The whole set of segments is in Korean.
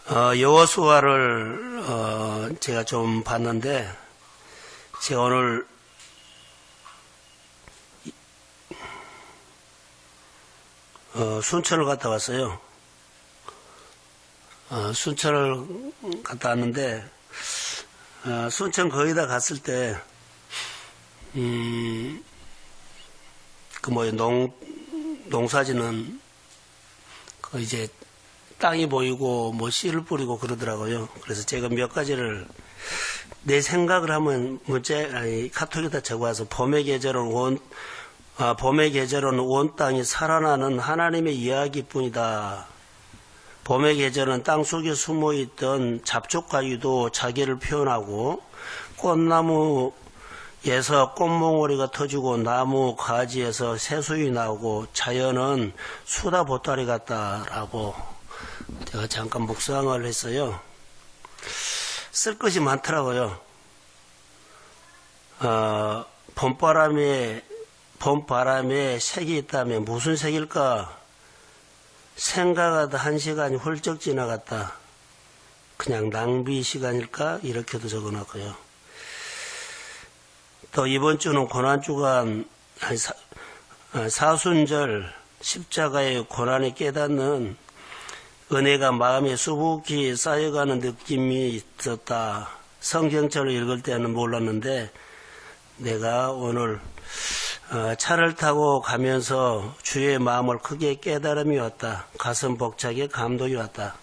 여호수아를 제가 좀 봤는데, 제가 오늘 순천을 갔다 왔어요. 순천을 갔다 왔는데, 순천 거의 다 갔을 때, 농사지는, 이제, 땅이 보이고, 씨를 뿌리고 그러더라고요. 그래서 제가 몇 가지를, 내 생각을 하면, 카톡에다 적어와서, 봄의 계절은 온 땅이 살아나는 하나님의 이야기뿐이다. 봄의 계절은 땅속에 숨어있던 잡초가위도 자기를 표현하고, 꽃나무에서 꽃몽오리가 터지고 나무 가지에서 새소리 나오고 자연은 수다 보따리 같다라고 제가 잠깐 묵상을 했어요. 쓸 것이 많더라고요. 봄바람에 색이 있다면 무슨 색일까? 생각하다 1시간이 훌쩍 지나갔다. 그냥 낭비 시간일까? 이렇게도 적어놨고요. 또 이번 주는 고난주간, 사순절 십자가의 고난을 깨닫는 은혜가 마음에 수북히 쌓여가는 느낌이 있었다. 성경책을 읽을 때는 몰랐는데 내가 오늘 차를 타고 가면서 주의 마음을 크게 깨달음이 왔다. 가슴 벅차게 감동이 왔다.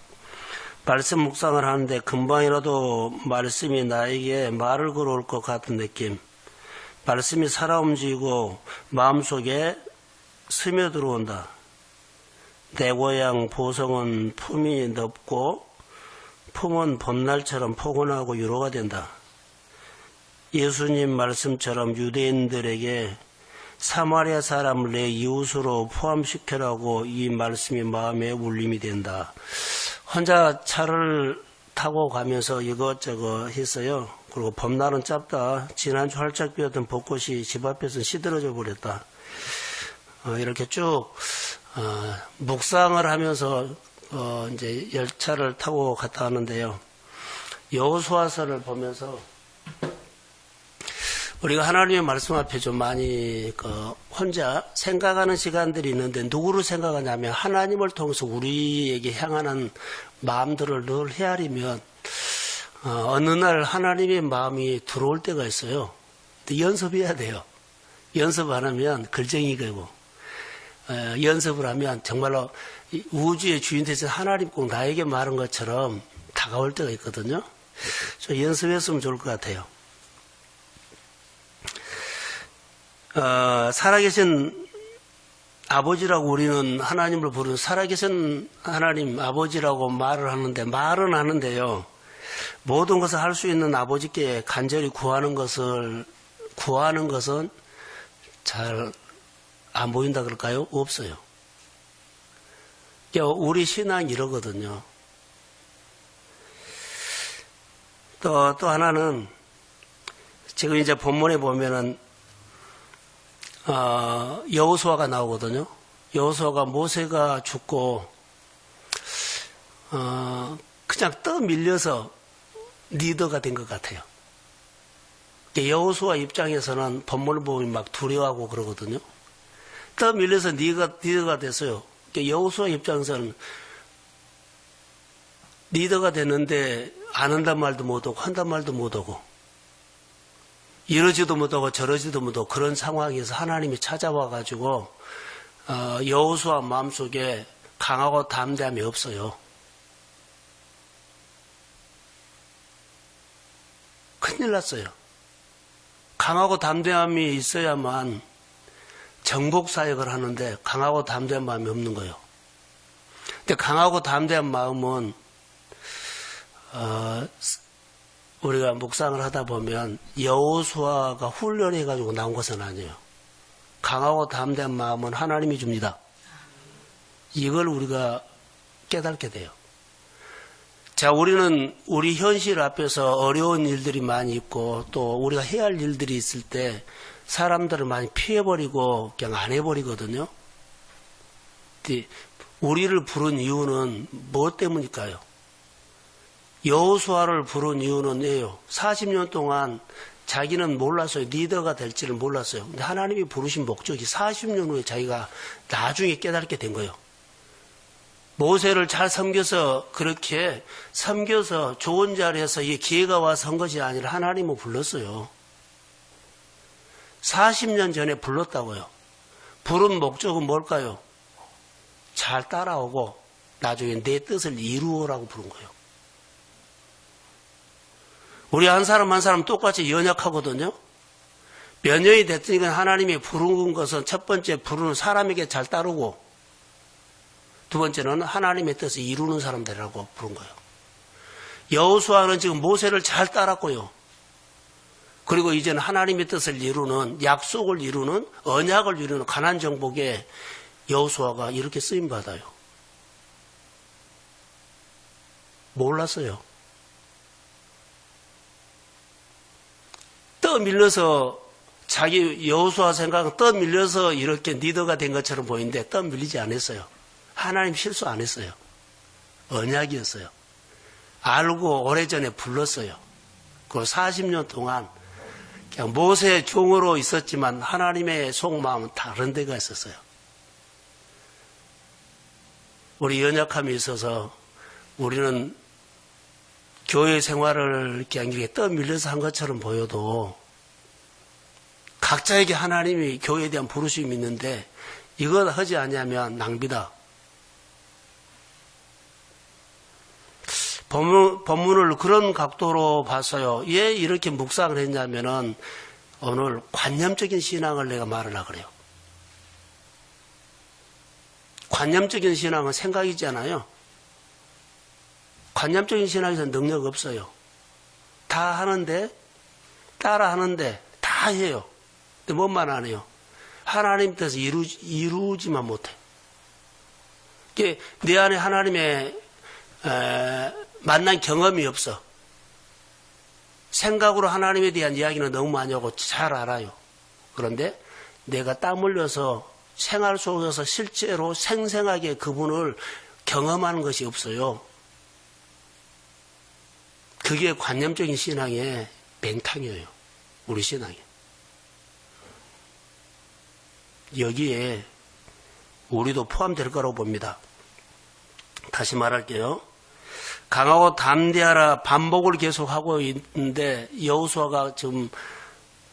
말씀 묵상을 하는데 금방이라도 말씀이 나에게 말을 걸어올 것 같은 느낌. 말씀이 살아 움직이고 마음속에 스며들어온다. 내 고향 보성은 품이 넓고 품은 봄날처럼 포근하고 위로가 된다. 예수님 말씀처럼 유대인들에게 사마리아 사람을 내 이웃으로 포함시켜라고 이 말씀이 마음에 울림이 된다. 혼자 차를 타고 가면서 이것저것 했어요. 그리고 봄날은 짧다. 지난주 활짝 피었던 벚꽃이 집 앞에서 시들어져 버렸다. 이렇게 쭉 묵상을 하면서 이제 열차를 타고 갔다 왔는데요. 여호수아서를 보면서 우리가 하나님의 말씀 앞에 좀 많이 혼자 생각하는 시간들이 있는데 누구를 생각하냐면 하나님을 통해서 우리에게 향하는 마음들을 늘 헤아리면 어느 날 하나님의 마음이 들어올 때가 있어요. 근데 연습해야 돼요. 연습 안 하면 글쟁이 되고 연습을 하면 정말로 우주의 주인 되신 하나님 꼭 나에게 말한 것처럼 다가올 때가 있거든요. 좀 연습했으면 좋을 것 같아요. 살아계신 아버지라고 우리는 하나님을 부르는 살아계신 하나님 아버지라고 말은 하는데요. 모든 것을 할 수 있는 아버지께 간절히 구하는 것은 잘 안 보인다 그럴까요? 없어요. 우리 신앙이 이러거든요. 또 하나는 지금 이제 본문에 보면은 여호수아가 나오거든요. 여호수아가 모세가 죽고 그냥 떠밀려서 리더가 된 것 같아요. 여호수아 입장에서는 본문을 보면 막 두려워하고 그러거든요. 떠밀려서 리더가 됐어요. 여호수아 입장에서는 리더가 됐는데 안 한단 말도 못하고 한단 말도 못하고 이러지도 못하고 저러지도 못하고 그런 상황에서 하나님이 찾아와가지고 여호수아 마음속에 강하고 담대함이 없어요. 큰일 났어요. 강하고 담대함이 있어야만 정복사역을 하는데 강하고 담대한 마음이 없는 거예요. 근데 강하고 담대한 마음은 우리가 묵상을 하다 보면 여호수아가 훈련해가지고 나온 것은 아니에요. 강하고 담대한 마음은 하나님이 줍니다. 이걸 우리가 깨닫게 돼요. 자, 우리는 우리 현실 앞에서 어려운 일들이 많이 있고 또 우리가 해야 할 일들이 있을 때 사람들을 많이 피해버리고 그냥 안 해버리거든요. 우리를 부른 이유는 무엇 때문일까요? 여호수아를 부른 이유는 왜요? 40년 동안 자기는 몰랐어요. 리더가 될지를 몰랐어요. 근데 하나님이 부르신 목적이 40년 후에 자기가 나중에 깨닫게 된 거예요. 모세를 잘 섬겨서 그렇게 섬겨서 좋은 자리에서 이 기회가 와서 한 것이 아니라 하나님을 불렀어요. 40년 전에 불렀다고요. 부른 목적은 뭘까요? 잘 따라오고 나중에 내 뜻을 이루어라고 부른 거예요. 우리 한 사람 한 사람 똑같이 연약하거든요. 몇 년이 됐으니까 하나님이 부른 것은 첫 번째 부르는 사람에게 잘 따르고 두 번째는 하나님의 뜻을 이루는 사람들이라고 부른 거예요. 여호수아는 지금 모세를 잘 따랐고요. 그리고 이제는 하나님의 뜻을 이루는 약속을 이루는 언약을 이루는 가나안 정복에 여호수아가 이렇게 쓰임 받아요. 몰랐어요. 떠밀려서 자기 여호수아 생각은 떠밀려서 이렇게 리더가 된 것처럼 보이는데 떠밀리지 않았어요. 하나님 실수 안 했어요. 언약이었어요. 알고 오래전에 불렀어요. 그리고 40년 동안 그냥 모세의 종으로 있었지만 하나님의 속마음은 다른 데가 있었어요. 우리 연약함이 있어서 우리는 교회 생활을 그냥 떠밀려서 한 것처럼 보여도 각자에게 하나님이 교회에 대한 부르심이 있는데 이걸 하지 않으면 낭비다. 본문을 그런 각도로 봤어요. 왜 이렇게 묵상을 했냐면은 오늘 관념적인 신앙을 내가 말하려고 그래요. 관념적인 신앙은 생각이잖아요. 관념적인 신앙에서는 능력 없어요. 다 하는데, 따라 하는데, 다 해요. 근데 뭔만 안 해요. 하나님 뜻을 이루지만 못해. 내 안에 하나님의 만난 경험이 없어. 생각으로 하나님에 대한 이야기는 너무 많이 하고 잘 알아요. 그런데 내가 땀 흘려서 생활 속에서 실제로 생생하게 그분을 경험하는 것이 없어요. 그게 관념적인 신앙의 맹탕이에요. 우리 신앙에. 여기에 우리도 포함될 거라고 봅니다. 다시 말할게요. 강하고 담대하라 반복을 계속하고 있는데 여호수아가 지금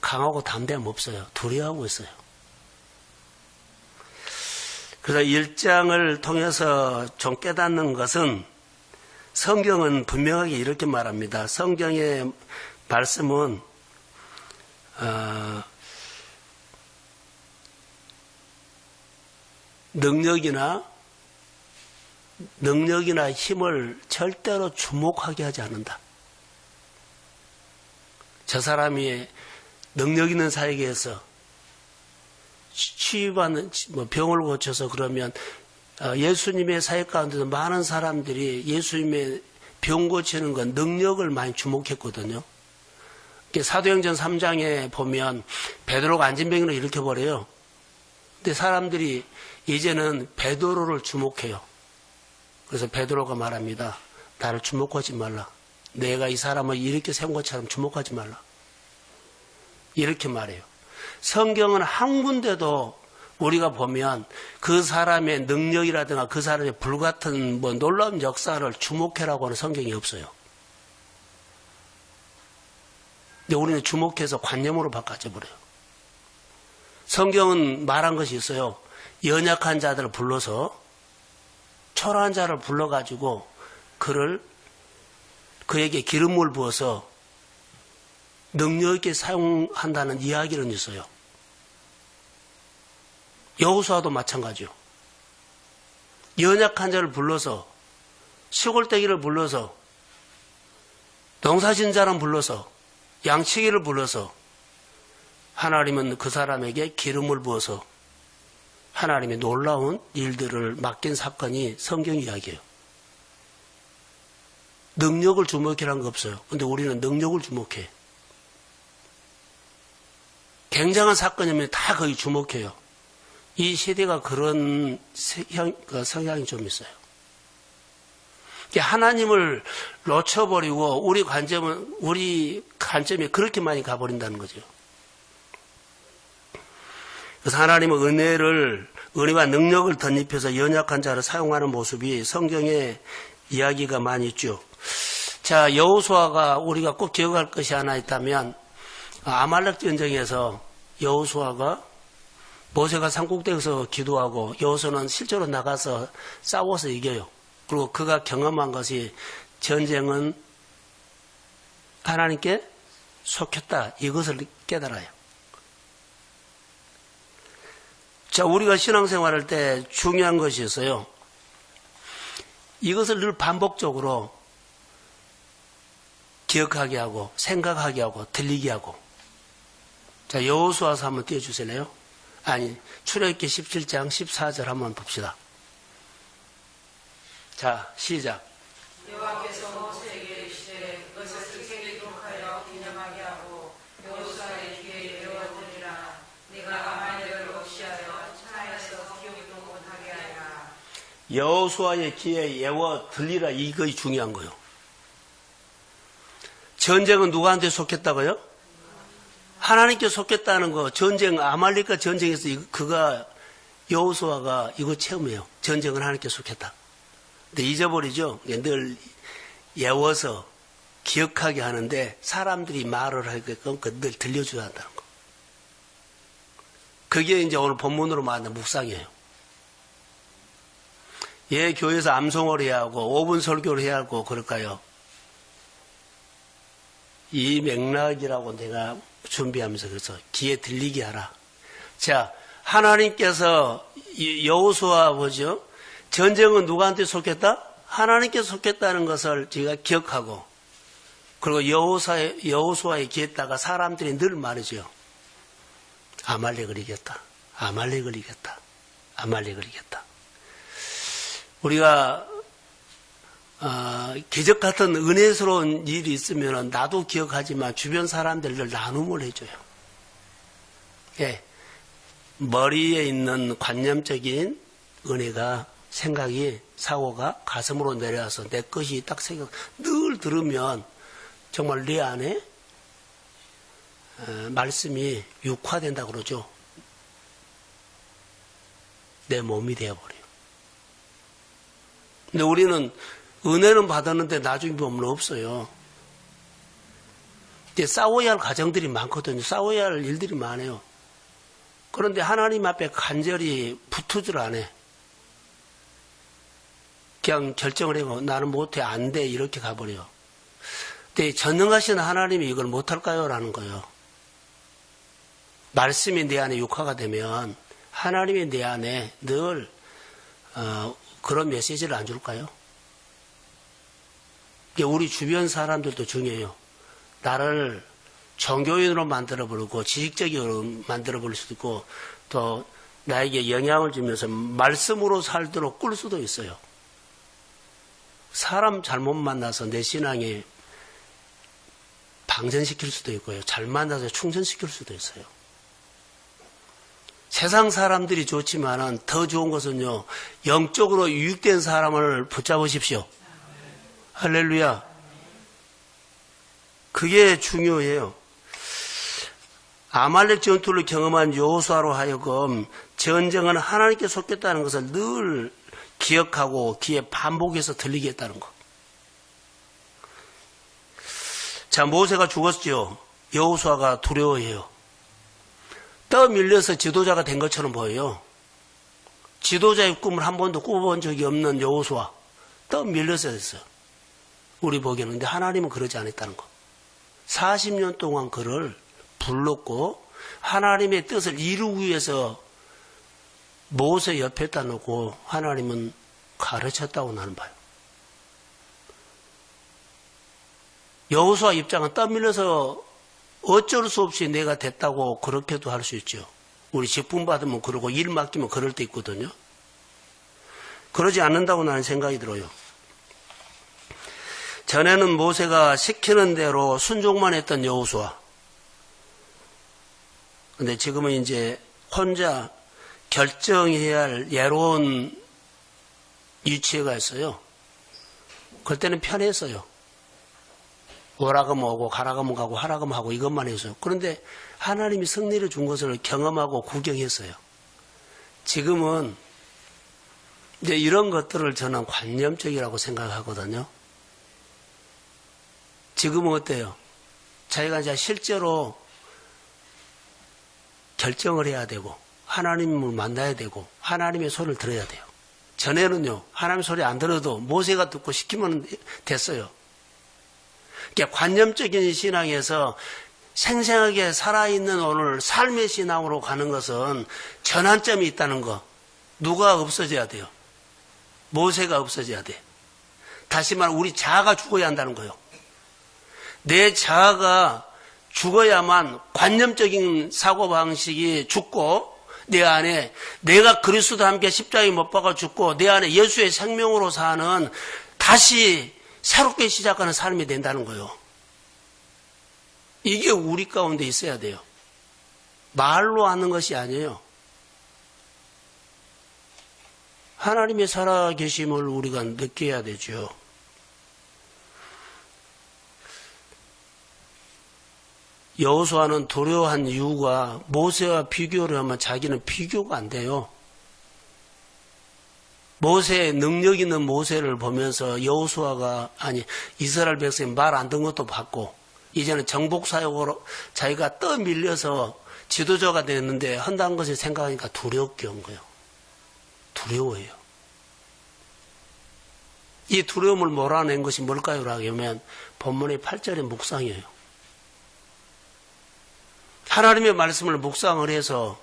강하고 담대함 없어요. 두려워하고 있어요. 그래서 1장을 통해서 좀 깨닫는 것은 성경은 분명하게 이렇게 말합니다. 성경의 말씀은 능력이나 힘을 절대로 주목하게 하지 않는다. 저 사람이 능력 있는 사역에서 치유받는 병을 고쳐서 그러면 예수님의 사역 가운데서 많은 사람들이 예수님의 병 고치는 건 능력을 많이 주목했거든요. 사도행전 3장에 보면 베드로가 안진병으로 일으켜버려요. 근데 사람들이 이제는 베드로를 주목해요. 그래서 베드로가 말합니다. 나를 주목하지 말라. 내가 이 사람을 이렇게 세운 것처럼 주목하지 말라. 이렇게 말해요. 성경은 한 군데도 우리가 보면 그 사람의 능력이라든가 그 사람의 불같은 놀라운 역사를 주목해라고 하는 성경이 없어요. 근데 우리는 주목해서 관념으로 바꿔버려요. 성경은 말한 것이 있어요. 연약한 자들을 불러서 초라한 자를 불러가지고 그에게 기름을 부어서 능력 있게 사용한다는 이야기는 있어요. 여호수아도 마찬가지요. 연약한 자를 불러서 시골떼기를 불러서 농사진자를 불러서 양치기를 불러서 하나님은 그 사람에게 기름을 부어서 하나님의 놀라운 일들을 맡긴 사건이 성경 이야기예요. 능력을 주목이라는 거 없어요. 근데 우리는 능력을 주목해. 굉장한 사건이면 다 거의 주목해요. 이 세대가 그런 성향이 좀 있어요. 하나님을 놓쳐버리고 우리 관점이 그렇게 많이 가버린다는 거죠. 그래서 하나님은 은혜와 능력을 덧입혀서 연약한 자를 사용하는 모습이 성경에 이야기가 많이 있죠. 자, 여호수아가 우리가 꼭 기억할 것이 하나 있다면 아말렉 전쟁에서 여호수아가 모세가 산꼭대기에서 기도하고 여호수아는 실제로 나가서 싸워서 이겨요. 그리고 그가 경험한 것이 전쟁은 하나님께 속했다. 이것을 깨달아요. 자, 우리가 신앙생활할 때 중요한 것이 있어요. 이것을 늘 반복적으로 기억하게 하고 생각하게 하고 들리게 하고. 자, 여호수아서 한번 띄워주실래요? 아니, 출애굽기 17장 14절 한번 봅시다. 자, 시작. 여호와께서 모세에게 이르시되 그것을 새기도록 하여 기념하게 하고 여호수아의 귀에 외워드리라. 네가 아말렉을 없이하여 천하에서 기억도 못하게 하리라. 여호수아의 귀에 예워 들리라. 이것이 중요한 거예요. 전쟁은 누구한테 속했다고요? 하나님께 속했다는 거. 전쟁, 아말렉과 전쟁에서 여호수아가 이거 체험해요. 전쟁은 하나님께 속했다. 근데 잊어버리죠. 늘 예워서 기억하게 하는데 사람들이 말을 하게끔 늘 들려줘야 한다는 거. 그게 이제 오늘 본문으로 말하는 묵상이에요. 예, 교회에서 암송을 해야 하고 5분 설교를 해야 하고 그럴까요? 이 맥락이라고 내가 준비하면서 그래서 귀에 들리게 하라. 자, 하나님께서 여호수아 보죠. 전쟁은 누구한테 속했다? 하나님께 속했다는 것을 제가 기억하고, 그리고 여호수아의 귀에다가 사람들이 늘 말이죠. 아말렉을 이겼다. 아말렉을 이겼다. 아말렉을 이겼다. 우리가 기적 같은 은혜스러운 일이 있으면 나도 기억하지만 주변 사람들을 나눔을 해줘요. 예. 머리에 있는 관념적인 은혜가 생각이 사고가 가슴으로 내려와서 내 것이 딱 생각 늘 들으면 정말 내 안에 말씀이 육화된다고 그러죠. 내 몸이 되어버려요. 근데 우리는 은혜는 받았는데 나중에 보면 없어요. 이제 싸워야 할 가정들이 많거든요. 싸워야 할 일들이 많아요. 그런데 하나님 앞에 간절히 붙으질 않아. 그냥 결정을 하고 나는 못해, 안 돼, 이렇게 가버려. 근데 전능하신 하나님이 이걸 못할까요? 라는 거예요. 말씀이 내 안에 육화가 되면 하나님이 내 안에 늘 그런 메시지를 안 줄까요? 우리 주변 사람들도 중요해요. 나를 종교인으로 만들어버리고 지식적으로 만들어버릴 수도 있고 또 나에게 영향을 주면서 말씀으로 살도록 꿀 수도 있어요. 사람 잘못 만나서 내 신앙에 방전시킬 수도 있고요. 잘 만나서 충전시킬 수도 있어요. 세상 사람들이 좋지만은 더 좋은 것은요, 영적으로 유익된 사람을 붙잡으십시오. 할렐루야. 그게 중요해요. 아말렉 전투를 경험한 여호수아로 하여금 전쟁은 하나님께 속했다는 것을 늘 기억하고 귀에 반복해서 들리게 했다는 것. 자, 모세가 죽었죠. 여호수아가 두려워해요. 떠밀려서 지도자가 된 것처럼 보여요. 지도자의 꿈을 한 번도 꿔본 적이 없는 여호수아. 떠밀려서 됐어요. 우리 보기에는. 근데 하나님은 그러지 않았다는 것. 40년 동안 그를 불렀고 하나님의 뜻을 이루기 위해서 모세 옆에다 놓고 하나님은 가르쳤다고 나는 봐요. 여호수아 입장은 떠밀려서 어쩔 수 없이 내가 됐다고 그렇게도 할 수 있죠. 우리 직분 받으면 그러고 일 맡기면 그럴 때 있거든요. 그러지 않는다고 나는 생각이 들어요. 전에는 모세가 시키는 대로 순종만 했던 여호수아. 근데 지금은 이제 혼자 결정해야 할 예로운 위치에 가 있어요. 그때는 편했어요. 오라가면 오고 가라가면 가고 하라가면 하고 이것만 했어요. 그런데 하나님이 승리를 준 것을 경험하고 구경했어요. 지금은 이제 이런 것들을 저는 관념적이라고 생각하거든요. 지금은 어때요? 자기가 이제 실제로 결정을 해야 되고 하나님을 만나야 되고 하나님의 소리를 들어야 돼요. 전에는요, 하나님 소리 안 들어도 모세가 듣고 시키면 됐어요. 그러니까 관념적인 신앙에서 생생하게 살아있는 오늘 삶의 신앙으로 가는 것은 전환점이 있다는 거. 누가 없어져야 돼요? 모세가 없어져야 돼. 다시 말해 우리 자아가 죽어야 한다는 거예요. 내 자아가 죽어야만 관념적인 사고방식이 죽고 내 안에 내가 그리스도와 함께 십자가에 못 박아 죽고 내 안에 예수의 생명으로 사는 다시 새롭게 시작하는 삶이 된다는 거예요. 이게 우리 가운데 있어야 돼요. 말로 하는 것이 아니에요. 하나님의 살아계심을 우리가 느껴야 되죠. 여호수아는 두려워한 이유가 모세와 비교를 하면 자기는 비교가 안 돼요. 모세의 능력 있는 모세를 보면서 여호수아가 이스라엘 백성이 말 안 듣는 것도 봤고 이제는 정복사역으로 자기가 떠밀려서 지도자가 됐는데 한다는 것을 생각하니까 두렵게 온 거예요. 두려워해요. 이 두려움을 몰아낸 것이 뭘까요? 라고 하면 본문의 8절의 묵상이에요. 하나님의 말씀을 묵상을 해서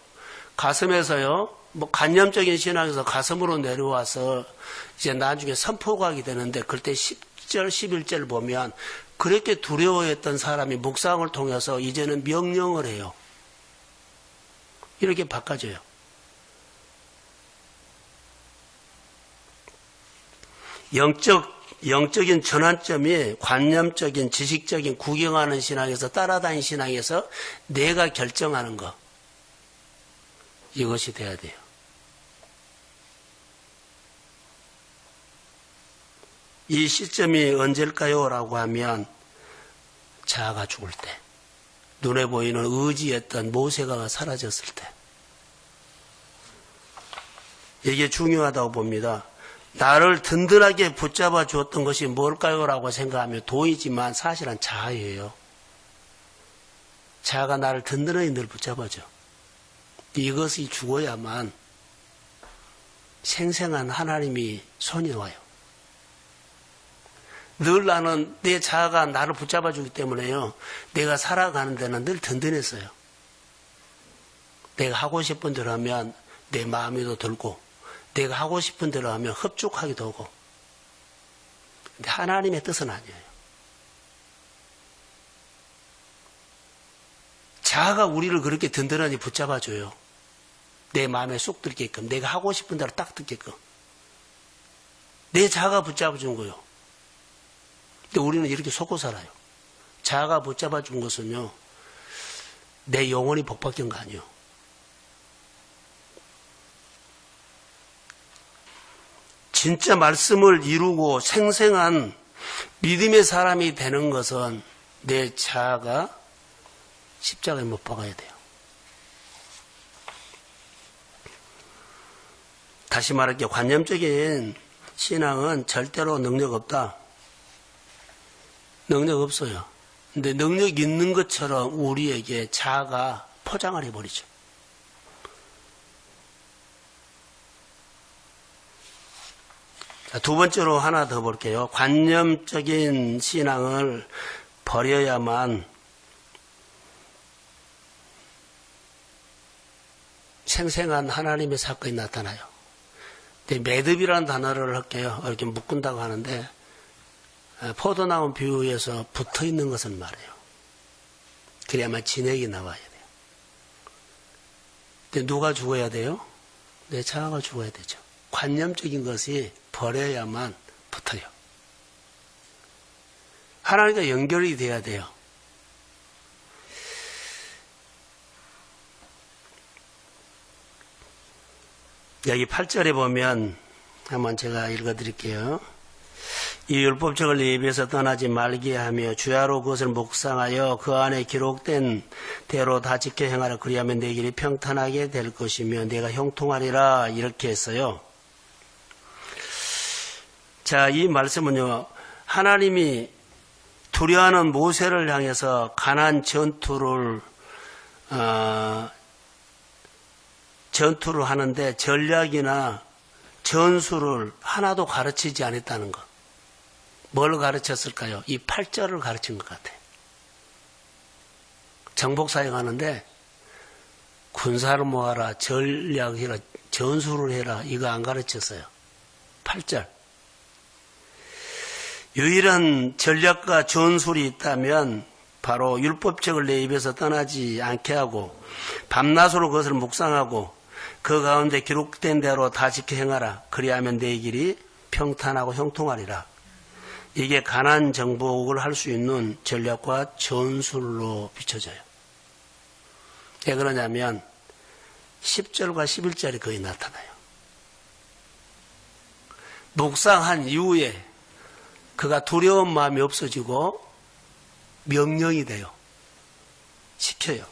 가슴에서요, 관념적인 신앙에서 가슴으로 내려와서 이제 나중에 선포가게 되는데 그때 10절, 11절 보면 그렇게 두려워했던 사람이 묵상을 통해서 이제는 명령을 해요. 이렇게 바꿔져요. 영적인 전환점이 관념적인 지식적인 구경하는 신앙에서 따라다니는 신앙에서 내가 결정하는 것. 이것이 돼야 돼요. 이 시점이 언제일까요? 라고 하면 자아가 죽을 때, 눈에 보이는 의지했던 모세가 사라졌을 때. 이게 중요하다고 봅니다. 나를 든든하게 붙잡아 주었던 것이 뭘까요? 라고 생각하면 도이지만 사실은 자아예요. 자아가 나를 든든하게 늘 붙잡아줘. 이것이 죽어야만 생생한 하나님이 손이 와요. 늘 나는 내 자아가 나를 붙잡아 주기 때문에요. 내가 살아가는 데는 늘 든든했어요. 내가 하고 싶은 대로 하면 내 마음이 더 들고 내가 하고 싶은 대로 하면 흡족하기도 하고. 근데 하나님의 뜻은 아니에요. 자아가 우리를 그렇게 든든하게 붙잡아줘요. 내 마음에 쏙 들게끔, 내가 하고 싶은 대로 딱 듣게끔. 내 자아가 붙잡아준 거예요. 근데 우리는 이렇게 속고 살아요. 자아가 붙잡아준 것은요, 내 영혼이 복받긴 거 아니에요. 진짜 말씀을 이루고 생생한 믿음의 사람이 되는 것은 내 자아가 십자가에 못 박아야 돼요. 다시 말할게요. 관념적인 신앙은 절대로 능력 없다. 능력 없어요. 근데 능력 있는 것처럼 우리에게 자아가 포장을 해버리죠. 자, 두 번째로 하나 더 볼게요. 관념적인 신앙을 버려야만 생생한 하나님의 사건이 나타나요. 매듭이라는 단어를 할게요. 이렇게 묶은다고 하는데 포도나무 비유에서 붙어있는 것을 말해요. 그래야만 진액이 나와야 돼요. 근데 누가 죽어야 돼요? 내 자아가 죽어야 되죠. 관념적인 것이 버려야만 붙어요. 하나님과 연결이 돼야 돼요. 여기 8절에 보면 한번 제가 읽어드릴게요. 이 율법책을 내 입에서 떠나지 말게 하며 주야로 그것을 묵상하여 그 안에 기록된 대로 다 지켜 행하라. 그리하면 내 길이 평탄하게 될 것이며 내가 형통하리라. 이렇게 했어요. 자, 이 말씀은요, 하나님이 두려워하는 모세를 향해서 가난 전투를 하는데 전략이나 전술을 하나도 가르치지 않았다는 것. 뭘 가르쳤을까요? 이 8절을 가르친 것 같아요. 정복사역 하는데 군사를 모아라, 전략해라, 전술을 해라, 이거 안 가르쳤어요. 8절. 유일한 전략과 전술이 있다면 바로 율법책을 내 입에서 떠나지 않게 하고 밤낮으로 그것을 묵상하고 그 가운데 기록된 대로 다 지켜 행하라. 그리하면 내 길이 평탄하고 형통하리라. 이게 가난 정복을 할 수 있는 전략과 전술로 비춰져요. 왜 그러냐면 10절과 11절이 거의 나타나요. 묵상한 이후에 그가 두려운 마음이 없어지고 명령이 돼요. 시켜요.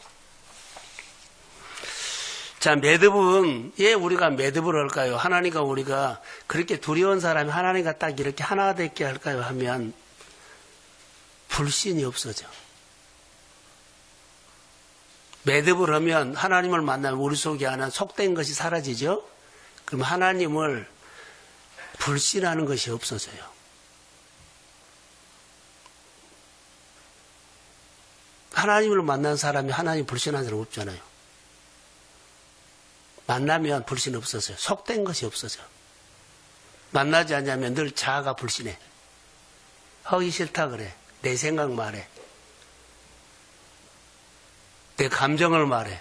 자, 매듭은 왜 우리가 매듭을 할까요? 하나님과 우리가 그렇게 두려운 사람이 하나님과 딱 이렇게 하나 되게 할까요? 하면 불신이 없어져. 매듭을 하면 하나님을 만나면 우리 속에 하나 속된 것이 사라지죠? 그럼 하나님을 불신하는 것이 없어져요. 하나님을 만난 사람이 하나님 불신하는 사람 없잖아요. 만나면 불신 없어져요. 속된 것이 없어져. 만나지 않냐면 늘 자아가 불신해. 하기 싫다 그래. 내 생각 말해. 내 감정을 말해.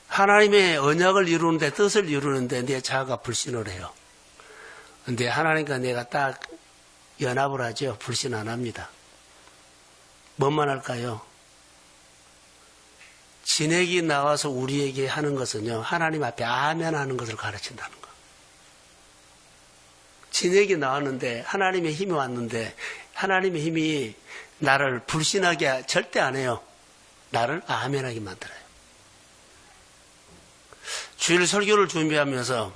하나님의 언약을 이루는데, 뜻을 이루는데 내 자아가 불신을 해요. 근데 하나님과 내가 딱 연합을 하죠. 불신 안 합니다. 뭐만 할까요? 진액이 나와서 우리에게 하는 것은요, 하나님 앞에 아멘 하는 것을 가르친다는 거. 진액이 나왔는데, 하나님의 힘이 왔는데, 하나님의 힘이 나를 불신하게 절대 안 해요. 나를 아멘하게 만들어요. 주일 설교를 준비하면서,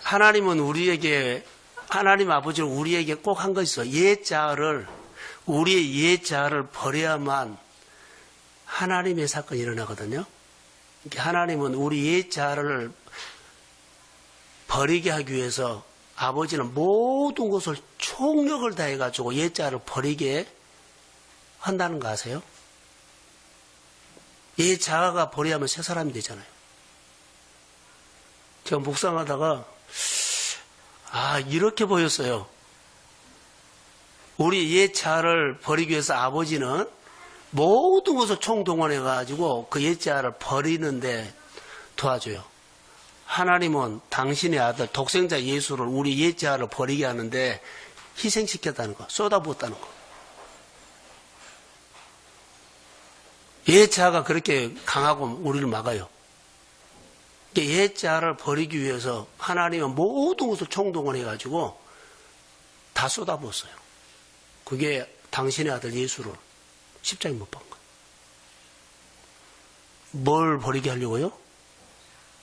하나님은 우리에게, 하나님 아버지는 우리에게 꼭 한 거 있어. 우리의 옛 자아를 버려야만 하나님의 사건이 일어나거든요. 하나님은 우리 옛 자아를 버리게 하기 위해서 아버지는 모든 것을 총력을 다해가지고 옛 자아를 버리게 한다는 거 아세요? 옛 자아가 버려야만 새 사람이 되잖아요. 제가 묵상하다가 이렇게 보였어요. 우리 옛 자아를 버리기 위해서 아버지는 모든 것을 총동원해가지고 그 옛 자아를 버리는데 도와줘요. 하나님은 당신의 아들 독생자 예수를 우리 옛 자아를 버리게 하는데 희생시켰다는 거, 쏟아부었다는 거. 옛 자아가 그렇게 강하고 우리를 막아요. 옛 자아를 버리기 위해서 하나님은 모든 것을 총동원해가지고 다 쏟아부었어요. 그게 당신의 아들 예수를 십자가에 못 박은 거예요. 뭘 버리게 하려고요?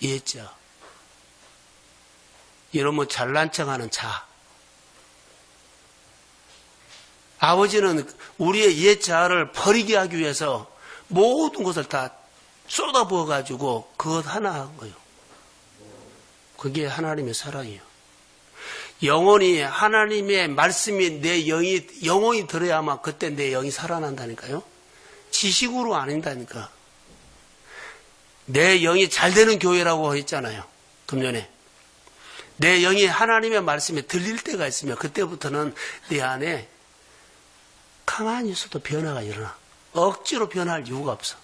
옛 자아. 이러면 잘난 척하는 자아. 아버지는 우리의 옛 자아를 버리게 하기 위해서 모든 것을 다 쏟아부어가지고 그것 하나 한 거예요. 그게 하나님의 사랑이에요. 영혼이 하나님의 말씀이 내 영혼이 들어야만 그때 내 영이 살아난다니까요. 지식으로 아닌다니까. 내 영이 잘 되는 교회라고 했잖아요. 금년에. 내 영이 하나님의 말씀에 들릴 때가 있으면 그때부터는 내 안에 가만히 있어도 변화가 일어나. 억지로 변할 이유가 없어.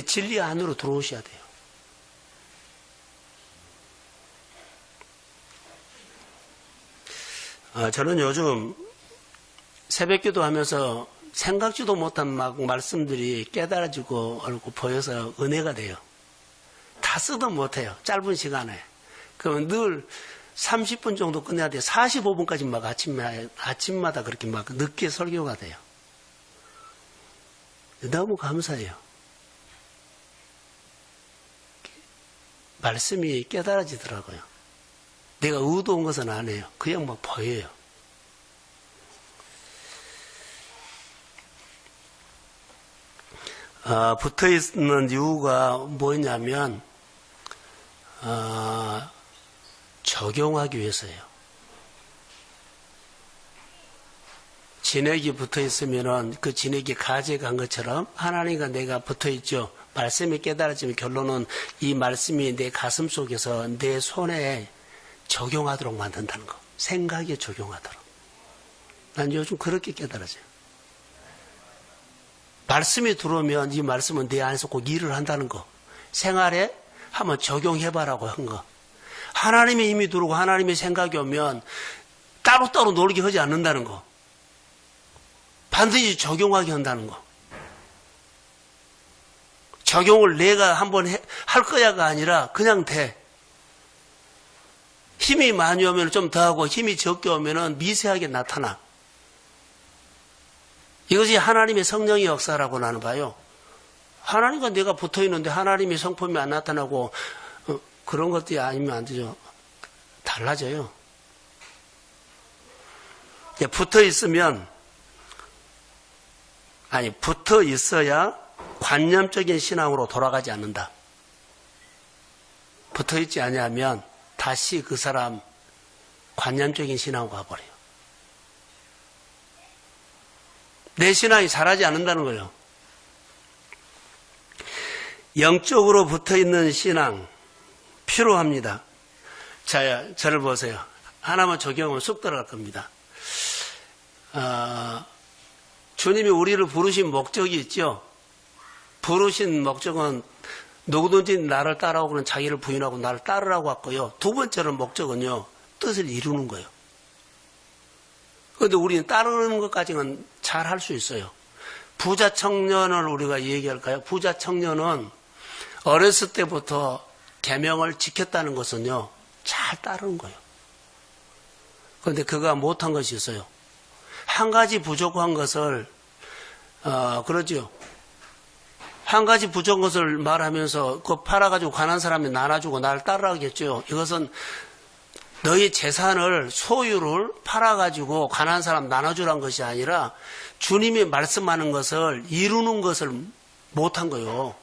진리 안으로 들어오셔야 돼요. 저는 요즘 새벽기도 하면서 생각지도 못한 말씀들이 깨달아지고 보여서 은혜가 돼요. 다 쓰도 못해요. 짧은 시간에. 그러면 늘 30분 정도 끝내야 돼. 45분까지 막 아침마다 그렇게 막 늦게 설교가 돼요. 너무 감사해요. 말씀이 깨달아지더라고요. 내가 의도한 것은 아니에요. 그냥 막 보여요. 붙어 있는 이유가 뭐냐면, 적용하기 위해서예요. 진액이 붙어 있으면은 그 진액이 가져간 것처럼 하나님과 내가 붙어 있죠. 말씀이 깨달아지면 결론은 이 말씀이 내 가슴 속에서 내 손에 적용하도록 만든다는 거. 생각에 적용하도록. 난 요즘 그렇게 깨달아져요. 말씀이 들어오면 이 말씀은 내 안에서 꼭 일을 한다는 거. 생활에 한번 적용해봐라고 한 거. 하나님의 힘이 들어오고 하나님의 생각이 오면 따로따로 놀게 하지 않는다는 거. 반드시 적용하게 한다는 거. 적용을 내가 한번 할 거야가 아니라 그냥 돼. 힘이 많이 오면 좀 더 하고 힘이 적게 오면 미세하게 나타나. 이것이 하나님의 성령의 역사라고 나는 봐요. 하나님과 내가 붙어 있는데 하나님의 성품이 안 나타나고 그런 것들이 아니면 안 되죠. 달라져요. 붙어 있으면 붙어 있어야 관념적인 신앙으로 돌아가지 않는다. 붙어 있지 않으면 다시 그 사람 관념적인 신앙으로 가버려요. 내 신앙이 자라지 않는다는 거예요. 영적으로 붙어 있는 신앙 필요합니다. 자, 저를 보세요. 하나만 적용하면 쑥 들어갈 겁니다. 주님이 우리를 부르신 목적이 있죠. 부르신 목적은 누구든지 나를 따라오고는 자기를 부인하고 나를 따르라고 했고요. 두 번째는 목적은요. 뜻을 이루는 거예요. 그런데 우리는 따르는 것까지는 잘 할 수 있어요. 부자 청년을 우리가 얘기할까요? 부자 청년은 어렸을 때부터 계명을 지켰다는 것은요. 잘 따르는 거예요. 그런데 그가 못한 것이 있어요. 한 가지 부족한 것을 그러죠. 한 가지 부족한 것을 말하면서 그거 팔아가지고 가난한 사람이 나눠주고 나를 따르라겠죠. 이것은 너희 재산을 소유를 팔아가지고 가난한 사람 나눠주란 것이 아니라 주님이 말씀하는 것을 이루는 것을 못한 거예요.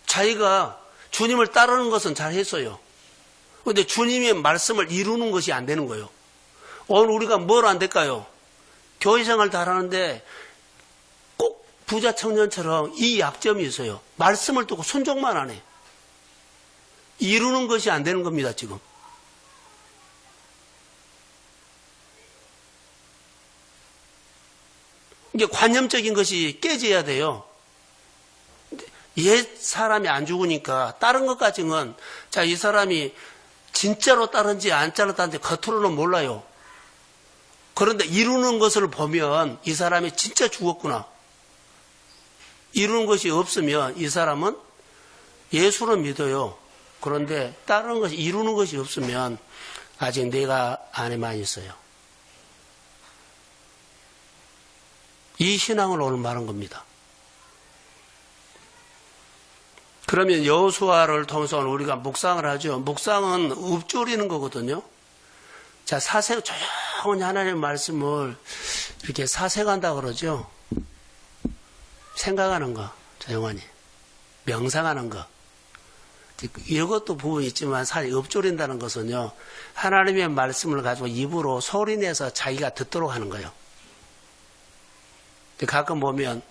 자기가 주님을 따르는 것은 잘했어요. 그런데 주님의 말씀을 이루는 것이 안 되는 거예요. 오늘 우리가 뭘 안 될까요? 교회 생활 다 하는데 꼭 부자 청년처럼 이 약점이 있어요. 말씀을 듣고 순종만 안 해. 이루는 것이 안 되는 겁니다, 지금. 이게 관념적인 것이 깨져야 돼요. 옛 사람이 안 죽으니까 다른 것까지는 자, 이 사람이 진짜로 따른지 안 따른지 겉으로는 몰라요. 그런데 이루는 것을 보면 이 사람이 진짜 죽었구나. 이루는 것이 없으면 이 사람은 예수를 믿어요. 그런데 다른 것이 이루는 것이 없으면 아직 내가 안에만 있어요. 이 신앙을 오늘 말한 겁니다. 그러면 여호수아를 통해서 우리가 묵상을 하죠. 묵상은 읊조리는 거거든요. 자, 조용히 하나님의 말씀을 이렇게 사색한다 그러죠. 생각하는 거, 조용하니. 명상하는 거. 이것도 부분이 있지만 사실 읊조린다는 것은요. 하나님의 말씀을 가지고 입으로 소리내서 자기가 듣도록 하는 거예요. 가끔 보면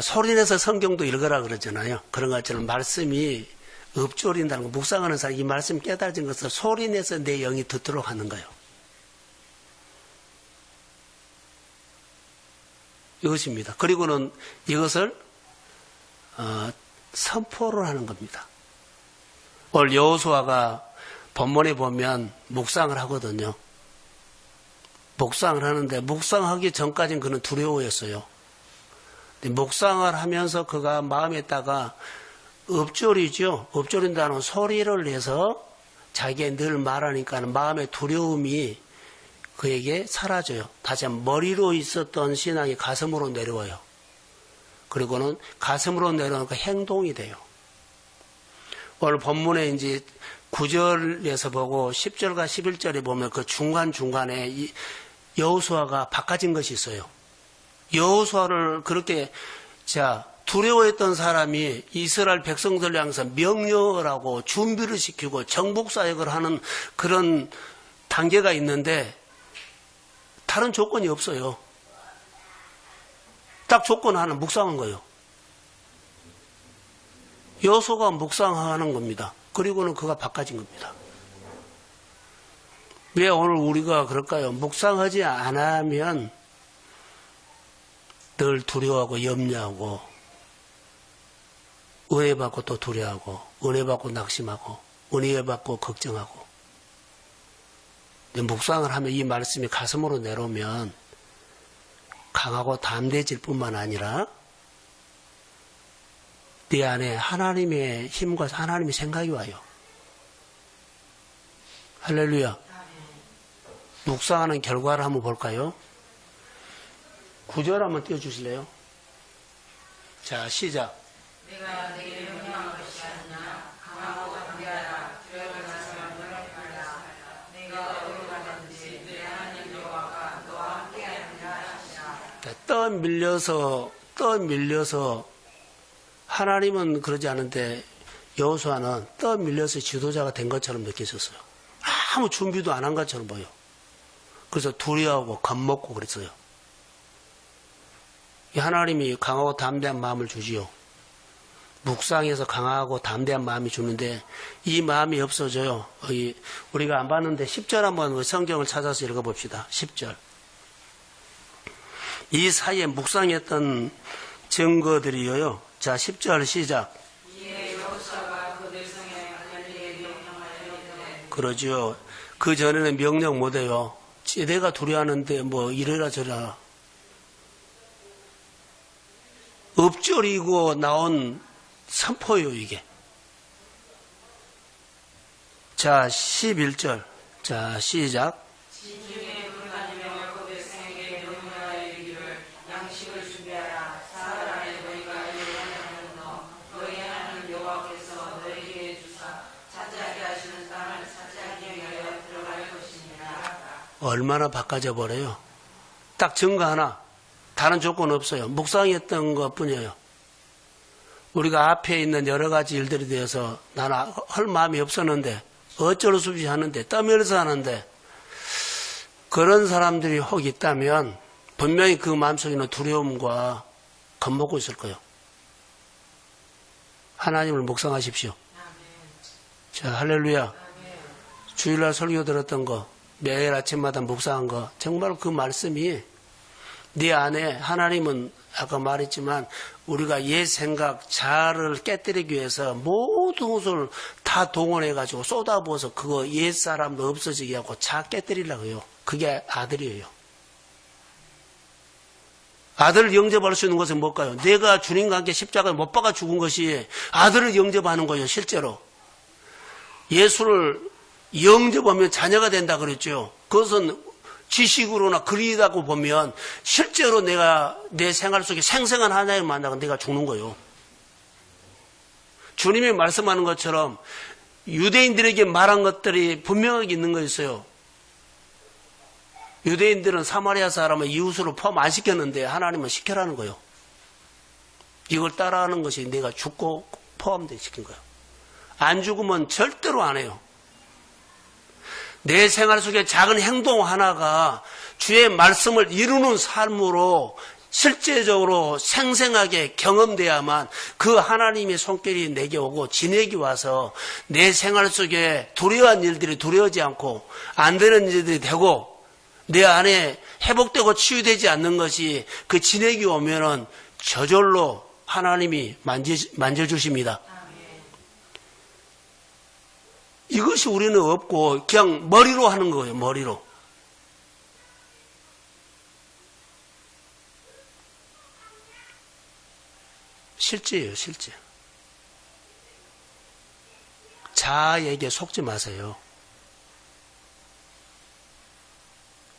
소리내서 성경도 읽으라 그러잖아요. 그런 것처럼 말씀이 읊조린다는 거, 묵상하는 사람 이 말씀 깨달은 것을 소리내서 내 영이 듣도록 하는 거예요. 이것입니다. 그리고는 이것을 선포를 하는 겁니다. 오늘 여호수아가 본문에 보면 묵상을 하거든요. 묵상을 하는데 묵상하기 전까지는 그는 두려워했어요. 묵상을 하면서 그가 마음에다가 읊조리죠. 읊조린다는 소리를 내서 자기가 늘 말하니까 마음의 두려움이 그에게 사라져요. 다시 한번 머리로 있었던 신앙이 가슴으로 내려와요. 그리고는 가슴으로 내려오니까 행동이 돼요. 오늘 본문에 이제 9절에서 보고 10절과 11절에 보면 그 중간중간에 여호수아가 바꿔진 것이 있어요. 여호수아를 그렇게 두려워했던 사람이 이스라엘 백성들 향해서 명령을 하고 준비를 시키고 정복사역을 하는 그런 단계가 있는데 다른 조건이 없어요. 딱 조건 하나 묵상한 거예요. 여호수아가 묵상하는 겁니다. 그리고는 그가 바꿔진 겁니다. 왜 오늘 우리가 그럴까요? 묵상하지 않으면 늘 두려워하고 염려하고 은혜 받고 또 두려워하고 은혜 받고 낙심하고 은혜 받고 걱정하고. 근데 묵상을 하면 이 말씀이 가슴으로 내려오면 강하고 담대해질 뿐만 아니라 내 안에 하나님의 힘과 하나님의 생각이 와요. 할렐루야. 묵상하는 결과를 한번 볼까요? 9절 한번 띄워주실래요? 자, 시작. 내가 내게 명령한 것이 아니냐. 강하고 담대하라. 두려움을 가슴을 너럽게 하라. 내가 어디로 가든지 내 하나님 여호와가 너와 함께하느니라 하시라. 떠밀려서 하나님은 그러지 않은데 여호수아는 떠밀려서 지도자가 된 것처럼 느껴졌어요. 아무 준비도 안 한 것처럼 보여. 그래서 두려워하고 겁먹고 그랬어요. 하나님이 강하고 담대한 마음을 주지요. 묵상해서 강하고 담대한 마음이 주는데 이 마음이 없어져요. 우리가 안 봤는데 10절 한번 성경을 찾아서 읽어봅시다. 10절. 이 사이에 묵상했던 증거들이요. 자, 10절 시작. 이에 여호수아가 그 백성에 관련되게 명령하여 이르되. 그러죠. 그 전에는 명령 못해요. 내가 두려워하는데 뭐 이래라 저래라. 읊조리고 나온 선포요 이게. 자, 11절. 자, 시작. 진중에 불가님의 그 백성에게 명령하여 이르기를 양식을 준비하라. 사흘 안에 너희가 요한하는 너희 하나님 여호와께서 너희에게 주사 차지하게 하시는 땅을 차지하기 위하여 들어갈 것이니라. 얼마나 바꿔져 버려요. 딱 증거 하나. 다른 조건 없어요. 묵상했던 것 뿐이에요. 우리가 앞에 있는 여러 가지 일들에 대해서 나는 할 마음이 없었는데 어쩔 수 없이 하는데 떠밀어서 하는데 그런 사람들이 혹 있다면 분명히 그 마음속에는 두려움과 겁먹고 있을 거예요. 하나님을 묵상하십시오. 자, 할렐루야. 주일날 설교 들었던 거 매일 아침마다 묵상한 거 정말 그 말씀이 네 안에 하나님은 아까 말했지만 우리가 옛 생각 자아를 깨뜨리기 위해서 모든 것을 다 동원해가지고 쏟아부어서 그거 옛 사람도 없어지게 하고 자아 깨뜨리려고 해요. 그게 아들이에요. 아들을 영접할 수 있는 것은 뭘까요? 내가 주님과 함께 십자가에 못 박아 죽은 것이 아들을 영접하는 거예요. 실제로. 예수를 영접하면 자녀가 된다 그랬죠. 그것은 지식으로나 그리다고 보면 실제로 내가 내 생활 속에 생생한 하나님을 만나고 내가 죽는 거예요. 주님이 말씀하는 것처럼 유대인들에게 말한 것들이 분명하게 있는 거였어요. 유대인들은 사마리아 사람을 이웃으로 포함 안 시켰는데 하나님은 시켜라는 거예요. 이걸 따라하는 것이 내가 죽고 포함되어 시킨 거예요. 안 죽으면 절대로 안 해요. 내 생활 속에 작은 행동 하나가 주의 말씀을 이루는 삶으로 실제적으로 생생하게 경험돼야만 그 하나님의 손길이 내게 오고 진액이 와서 내 생활 속에 두려워한 일들이 두려워하지 않고 안 되는 일들이 되고 내 안에 회복되고 치유되지 않는 것이 그 진액이 오면은 저절로 하나님이 만져주십니다. 이것이 우리는 없고 그냥 머리로 하는 거예요. 머리로. 실제예요. 실제. 자아에게 속지 마세요.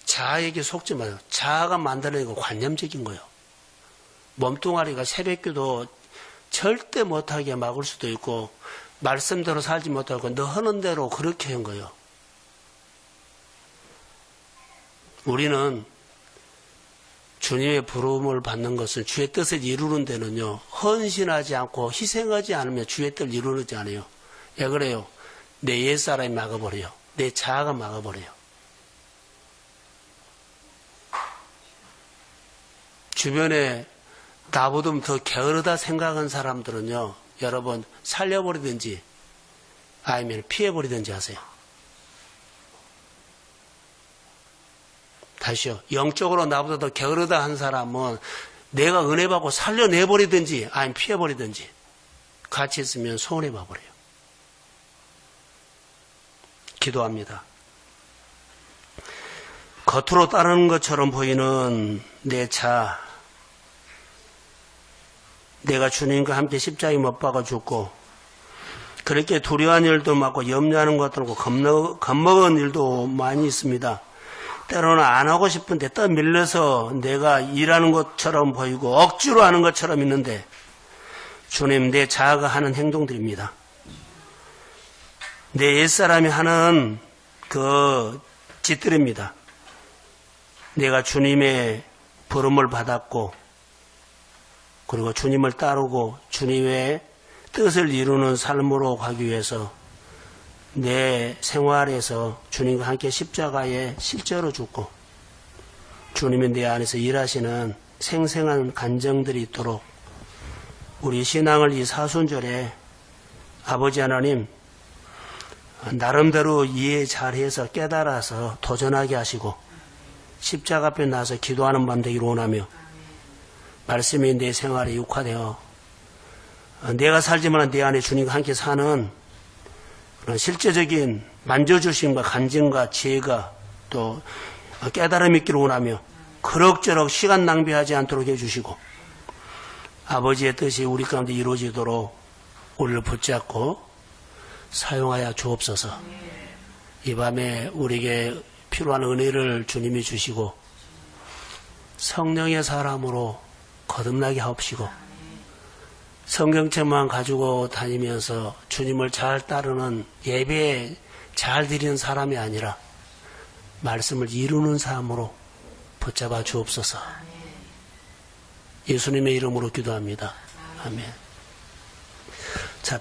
자아에게 속지 마세요. 자아가 만드는 건 관념적인 거예요. 몸뚱아리가 새벽기도 절대 못하게 막을 수도 있고 말씀대로 살지 못하고 너 하는 대로 그렇게 한 거예요. 우리는 주님의 부름을 받는 것은 주의 뜻을 이루는 데는요, 헌신하지 않고 희생하지 않으면 주의 뜻을 이루지 않아요. 왜 그래요? 내 옛사람이 막아버려요. 내 자아가 막아버려요. 주변에 나보다 더 게으르다 생각하는 사람들은요, 여러분 살려버리든지 아니면 피해버리든지 하세요. 다시요. 영적으로 나보다 더 게으르다 한 사람은 내가 은혜 받고 살려내버리든지 아니면 피해버리든지 같이 있으면 손해봐버려요. 기도합니다. 겉으로 따르는 것처럼 보이는 내 자아, 내가 주님과 함께 십자가에 못 박아 죽고 그렇게 두려운 일도 많고 염려하는 것도 많고 겁먹은 일도 많이 있습니다. 때로는 안 하고 싶은데 떠밀려서 내가 일하는 것처럼 보이고 억지로 하는 것처럼 있는데 주님, 내 자아가 하는 행동들입니다. 내 옛사람이 하는 그 짓들입니다. 내가 주님의 부름을 받았고 그리고 주님을 따르고 주님의 뜻을 이루는 삶으로 가기 위해서 내 생활에서 주님과 함께 십자가에 실제로 죽고 주님이 내 안에서 일하시는 생생한 간정들이 있도록 우리 신앙을 이 사순절에 아버지 하나님 나름대로 이해 잘해서 깨달아서 도전하게 하시고 십자가 앞에 나서 기도하는 밤 되기를 원하며 말씀이 내 생활에 육화되어 내가 살지만 내 안에 주님과 함께 사는 그런 실제적인 만져주심과 간증과 지혜가 또 깨달음이 있기를 원하며 그럭저럭 시간 낭비하지 않도록 해주시고 아버지의 뜻이 우리 가운데 이루어지도록 우리를 붙잡고 사용하여 주옵소서. 이 밤에 우리에게 필요한 은혜를 주님이 주시고 성령의 사람으로 거듭나게 하옵시고 성경책만 가지고 다니면서 주님을 잘 따르는 예배에 잘 드리는 사람이 아니라 말씀을 이루는 사람으로 붙잡아 주옵소서. 예수님의 이름으로 기도합니다. 아멘. 자,